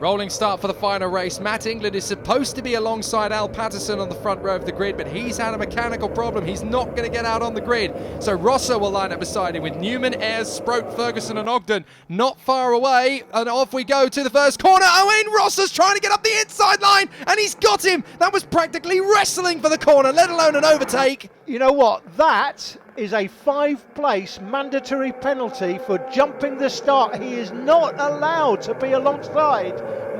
Rolling start for the final race. Matt England is supposed to be alongside Al Patterson on the front row of the grid, but he's had a mechanical problem. He's not going to get out on the grid. So Rosser will line up beside him with Newman, Ayres, Sproat, Ferguson and Ogden not far away. And off we go to the first corner. Owain Rosser's trying to get up the inside line, and he's got him. That was practically wrestling for the corner, let alone an overtake. You know what? That is a 5-place mandatory penalty for jumping the start. He is not allowed to be alongside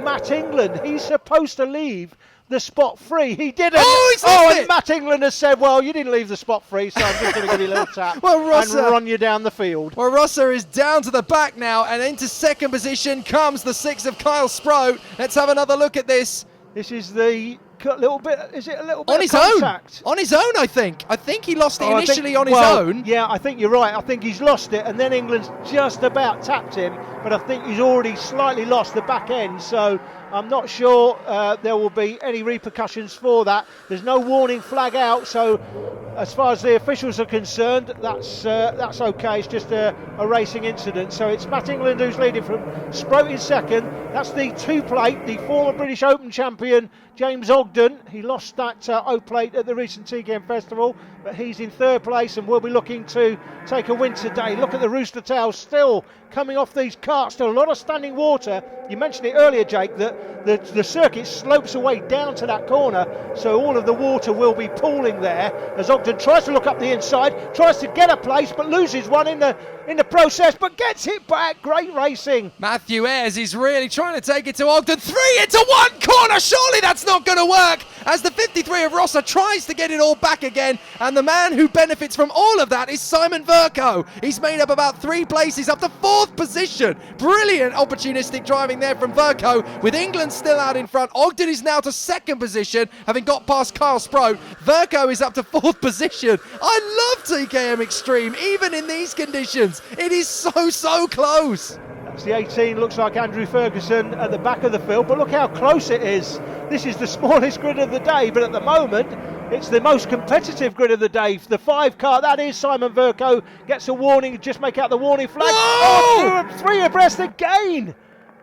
Matt England. He's supposed to leave the spot free. He didn't. Oh, he's lost it. And Matt England has said, well, you didn't leave the spot free, so I'm just going to give you a little tap and run you down the field. Well, Rosser is down to the back now, and into second position comes the 6 of Kyle Sproat. Let's have another look at this. This is the little bit, is it a little bit on his contact? On his own, I think. I think he lost it initially on his own. Yeah, I think you're right. I think he's lost it, and then England's just about tapped him, but I think he's already slightly lost the back end, so I'm not sure there will be any repercussions for that. There's no warning flag out, so as far as the officials are concerned, that's okay. It's just a racing incident. So it's Matt England who's leading from Sproat in second. That's the 2-plate, the former British Open champion, James Ogden. He lost that O-plate at the recent TKM Festival, but he's in third place and will be looking to take a win today. Look at the rooster tails still coming off these carts. Still a lot of standing water. You mentioned it earlier, Jake, that the circuit slopes away down to that corner, so all of the water will be pooling there as Ogden tries to look up the inside, tries to get a place, but loses one in the process, but gets it back. Great racing. Matthew Ayres is really trying to take it to Ogden. 3 into 1 corner. Surely that's not going to work, as the 53 of Rosser tries to get it all back again, and the man who benefits from all of that is Simon Verco. He's made up about 3 places, up to 4th position. Brilliant opportunistic driving there from Verco, with England still out in front. Ogden is now to 2nd position, having got past Kyle Sproat. Verco is up to 4th position. I love TKM Extreme, even in these conditions. It is so close. That's the 18, looks like Andrew Ferguson at the back of the field, but look how close it is. This is the smallest grid of the day, but at the moment it's the most competitive grid of the day. The 5 car, that is Simon Verco, gets a warning, just make out the warning flag. Oh! 3 abreast again.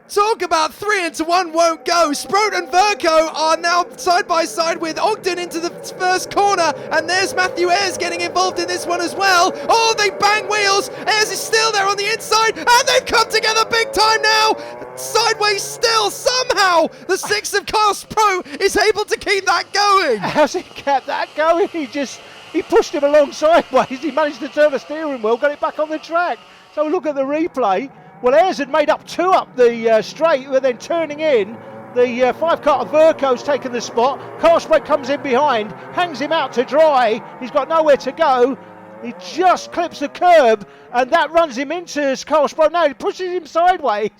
Talk about 3 into 1 won't go. Sproat and Verco are now side by side with Ogden into the first corner, and there's Matthew Ayres getting involved in this one as well. Oh, they bang wheels. Ayres is still there on the inside, and they've come together big time now. Sideways still, somehow the 6 of Kyle Sproat is able to keep that going. How's he kept that going? He pushed him along sideways. He managed to turn the steering wheel, got it back on the track. So look at the replay. Well, Ayres had made up 2 up the straight, but then turning in, the 5 car of Verco's taken the spot. Kyle Sproat comes in behind, hangs him out to dry. He's got nowhere to go. He just clips the curb, and that runs him into Kyle Sproat. Now he pushes him sideways.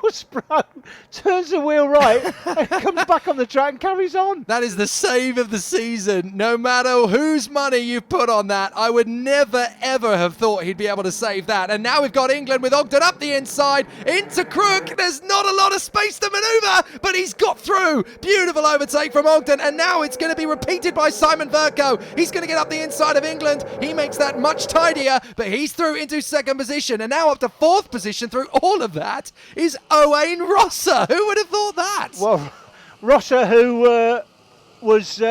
Sproat turns the wheel right and comes back on the track and carries on. That is the save of the season. No matter whose money you put on that, I would never ever have thought he'd be able to save that. And now we've got England with Ogden up the inside into Crook. There's not a lot of space to manoeuvre, but he's got through. Beautiful overtake from Ogden, and now it's going to be repeated by Simon Verco. He's going to get up the inside of England. He makes that much tidier, but he's through into 2nd position, and now up to 4th position through all of that is Owain Rosser. Who would have thought that? Well, Rosser, who was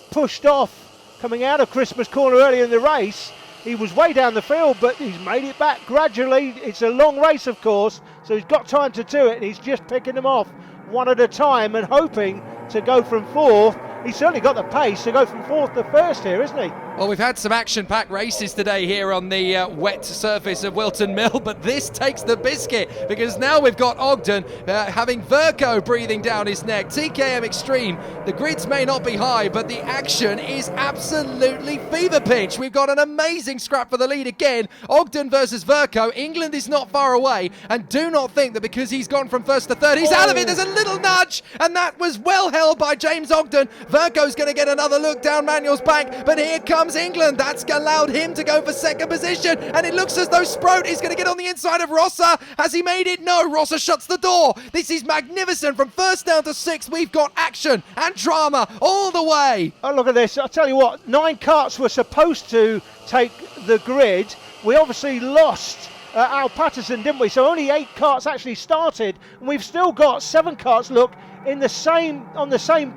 pushed off coming out of Christmas corner early in the race, he was way down the field, but he's made it back gradually. It's a long race, of course, so he's got time to do it, and he's just picking them off one at a time and hoping to go from 4th. He's certainly got the pace to go from 4th to 1st here, isn't he? Well, we've had some action-packed races today here on the wet surface of Whilton Mill, but this takes the biscuit, because now we've got Ogden having Verco breathing down his neck. TKM Extreme, the grids may not be high, but the action is absolutely fever pitch. We've got an amazing scrap for the lead again. Ogden versus Verco. England is not far away, and do not think that because he's gone from 1st to 3rd, he's out of it. There's a little nudge, and that was well held by James Ogden. Verco's going to get another look down Manuel's back, but here comes England. That's allowed him to go for 2nd position, and it looks as though Sproat is going to get on the inside of Rosser. Has he made it? No, Rosser shuts the door. This is magnificent. From 1st down to 6th, we've got action and drama all the way. Oh, look at this. I'll tell you what, 9 karts were supposed to take the grid. We obviously lost Al Patterson, didn't we? So only 8 karts actually started, and we've still got 7 karts, look, on the same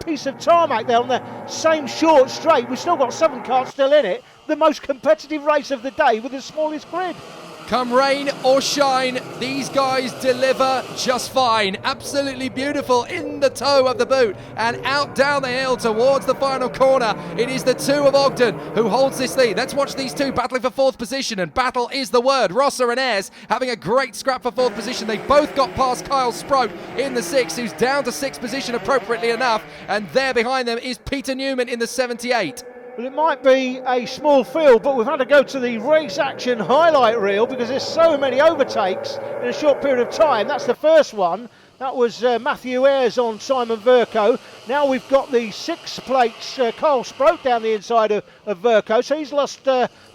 piece of tarmac there, on the same short straight. We've still got 7 karts still in it. The most competitive race of the day with the smallest grid. Come rain or shine, these guys deliver just fine. Absolutely beautiful in the toe of the boot and out down the hill towards the final corner. It is the 2 of Ogden who holds this lead. Let's watch these 2 battling for 4th position, and battle is the word. Rosser and Ayres having a great scrap for 4th position. They both got past Kyle Sproat in the 6, who's down to 6th position appropriately enough, and there behind them is Peter Newman in the 78. Well, it might be a small field, but we've had to go to the race action highlight reel because there's so many overtakes in a short period of time. That's the first one. That was Matthew Ayres on Simon Verco. Now we've got the 6 plates, Kyle Sproat down the inside of Verco, so he's lost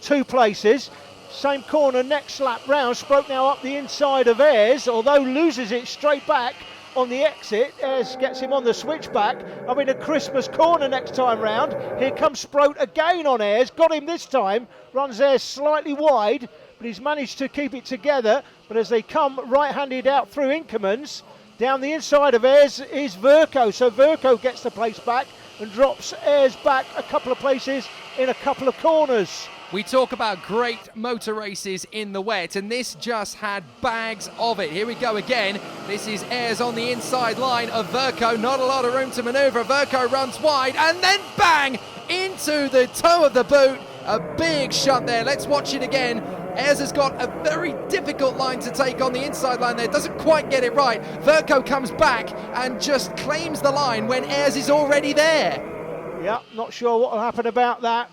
2 places. Same corner next lap round. Sproat now up the inside of Ayres, although loses it straight back on the exit. Ayres gets him on the switchback. I'm in a Christmas corner next time round. Here comes Sproat again on Ayres. Got him this time. Runs Ayres slightly wide, but he's managed to keep it together. But as they come right-handed out through Inkermans, down the inside of Ayres is Verco. So Verco gets the place back and drops Ayres back a couple of places in a couple of corners. We talk about great motor races in the wet, and this just had bags of it. Here we go again. This is Ayres on the inside line of Verco. Not a lot of room to manoeuvre. Verco runs wide, and then bang! Into the toe of the boot. A big shot there. Let's watch it again. Ayres has got a very difficult line to take on the inside line there. Doesn't quite get it right. Verco comes back and just claims the line when Ayres is already there. Yeah, not sure what will happen about that.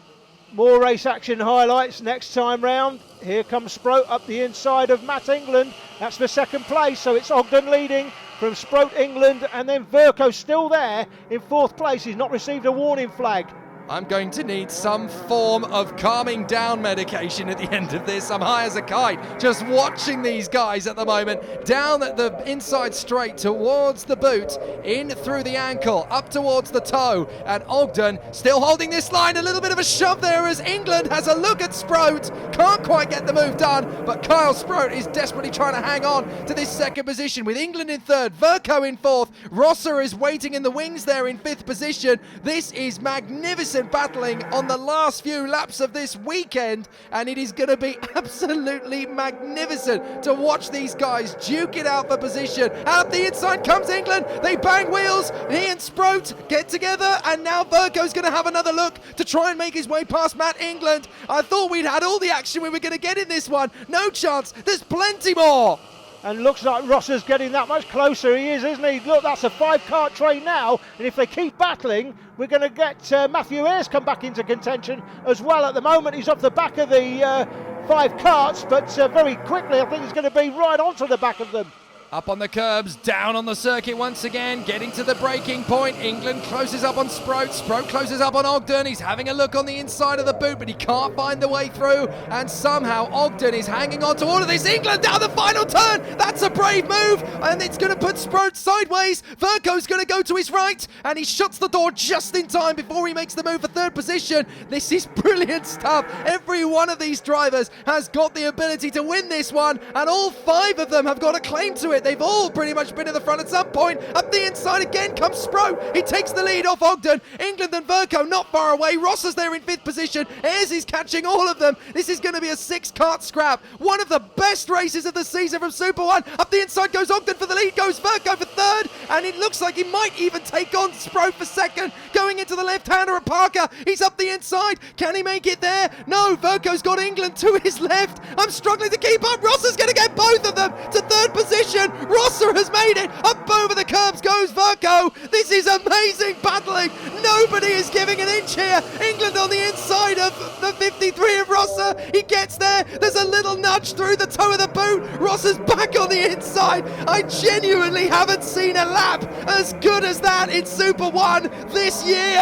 More race action highlights next time round. Here comes Sproat up the inside of Matt England. That's for 2nd place, so it's Ogden leading from Sproat England, and then Verco still there in 4th place. He's not received a warning flag. I'm going to need some form of calming down medication at the end of this. I'm high as a kite just watching these guys at the moment. Down at the inside straight towards the boot, in through the ankle, up towards the toe, and Ogden still holding this line. A little bit of a shove there as England has a look at Sproat. Can't quite get the move done, but Kyle Sproat is desperately trying to hang on to this 2nd position with England in 3rd, Verco in 4th. Rosser is waiting in the wings there in 5th position. This is magnificent battling on the last few laps of this weekend, and it is going to be absolutely magnificent to watch these guys duke it out for position. Out the inside comes England. They bang wheels. He and Sproat get together, and now Verco's going to have another look to try and make his way past Matt England. I thought we'd had all the action we were going to get in this one. No chance. There's plenty more. And looks like Rosser's getting that much closer. He is, isn't he? Look, that's a 5-kart train now. And if they keep battling, we're going to get Matthew Ayres come back into contention as well. At the moment, he's off the back of the 5 karts, but very quickly, I think he's going to be right onto the back of them. Up on the curbs, down on the circuit once again, getting to the breaking point. England closes up on Sproat. Sproat closes up on Ogden. He's having a look on the inside of the boot, but he can't find the way through. And somehow Ogden is hanging on to all of this. England down the final turn. That's a brave move, and it's going to put Sproat sideways. Verco's going to go to his right, and he shuts the door just in time before he makes the move for 3rd position. This is brilliant stuff. Every one of these drivers has got the ability to win this one, and all 5 of them have got a claim to it. They've all pretty much been at the front at some point. Up the inside again comes Sproat. He takes the lead off Ogden. England and Verco not far away. Rosser's there in 5th position. Ayres is catching all of them. This is going to be a 6-kart scrap. One of the best races of the season from Super 1. Up the inside goes Ogden for the lead. Goes Verco for 3rd. And it looks like he might even take on Sproat for 2nd. Going into the left-hander of Parker. He's up the inside. Can he make it there? No, Verco's got England to his left. I'm struggling to keep up. Rosser's going to get both of them to 3rd position. Rosser has made it. Up over the curbs goes Verco. This is amazing battling. Nobody is giving an inch here. England on the inside of the 53 of Rosser. He gets there. There's a little nudge through the toe of the boot. Rosser's back on the inside. I genuinely haven't seen a lap as good as that in Super 1 this year.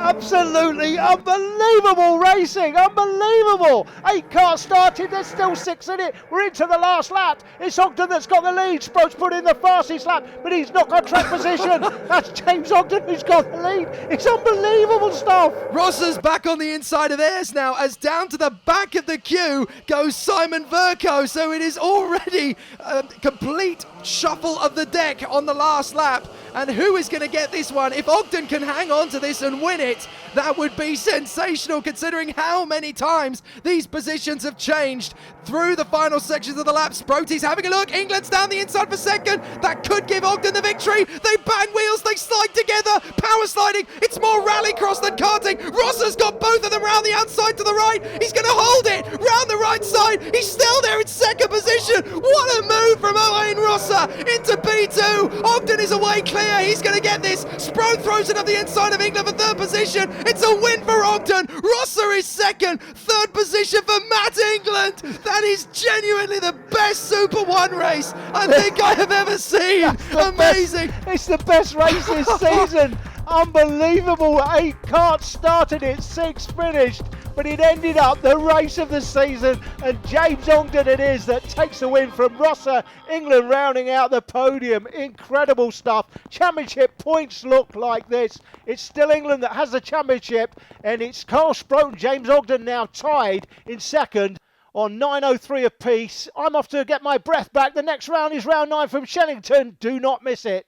Absolutely unbelievable racing, unbelievable. 8 cars started, there's still 6 in it. We're into the last lap. It's Ogden that's got the lead. Sproat's put in the fastest lap, but he's not got track position. That's James Ogden who's got the lead. It's unbelievable stuff. Rosser's back on the inside of theirs now, as down to the back of the queue goes Simon Verco. So it is already a complete shuffle of the deck on the last lap. And who is going to get this one? If Ogden can hang on to this and win it, that would be sensational, considering how many times these positions have changed through the final sections of the lap. Sproaty's having a look. England's down the inside for second. That could give Ogden the victory. They bang wheels. They slide together. Power sliding. It's more rallycross than karting. Rosser's got both of them round the outside to the right. He's going to hold it round the right side. He's still there in second position. What a move from Owain Rosser into P2. Ogden is away clear. He's going to get this. Sproat throws it up the inside of England for third position. It's a win for Ogden. Rosser is second. Third position for Matt England. That is genuinely the best Super 1 race I think I have ever seen. Amazing. It's the best race this season. Unbelievable. 8 karts started it, 6 finished, but it ended up the race of the season, and James Ogden it is that takes the win from Rosser. England rounding out the podium. Incredible stuff. Championship points look like this. It's still England that has the championship, and it's Carl Sproat and James Ogden now tied in second on 9:03 apiece. I'm off to get my breath back. The next round is round 9 from Shellington. Do not miss it.